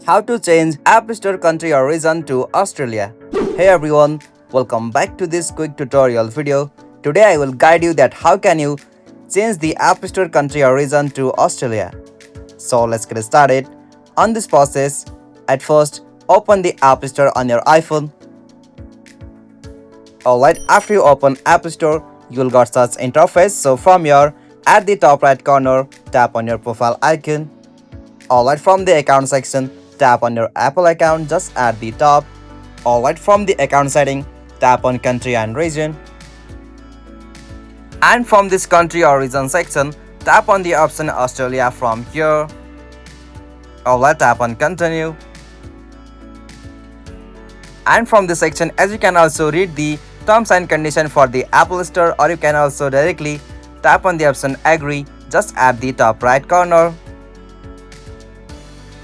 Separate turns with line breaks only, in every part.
How to change App Store country or region to Australia. Hey everyone, welcome back to this quick tutorial video. Today I will guide you that how can you change the App Store country or region to Australia. So let's get started. On this process, at first open the App Store on your iPhone. Alright, after you open App Store, you will got such interface. So from here, at the top right corner, tap on your profile icon. Alright, from the account section, tap on your Apple account just at the top. Alright, from the account setting, tap on country and region. And from this country or region section, tap on the option Australia from here. Alright, tap on continue. And from this section, as you can also read the terms and condition for the Apple Store, or you can also directly tap on the option agree just at the top right corner.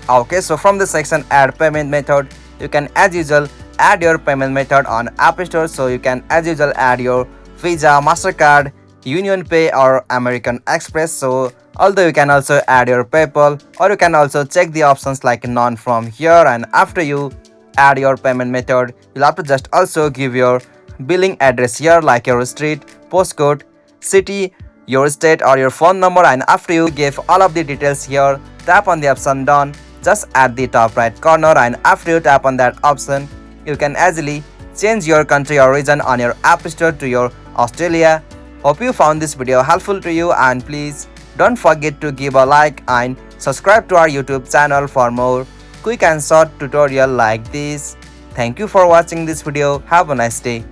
Okay, so from the section add payment method, you can as usual add your payment method on App Store. So you can as usual add your Visa, MasterCard, Union Pay or American Express. So although you can also add your PayPal, or you can also check the options like none from here. And after you add your payment method, you'll have to just also give your billing address here, like your street, postcode, city, your state or your phone number. And after you give all of the details here, tap on the option done just at the top right corner. And after you tap on that option, you can easily change your country or region on your App Store to your Australia. Hope you found this video helpful to you, and please don't forget to give a like and subscribe to our YouTube channel for more quick and short tutorial like this. Thank you for watching this video. Have a nice day.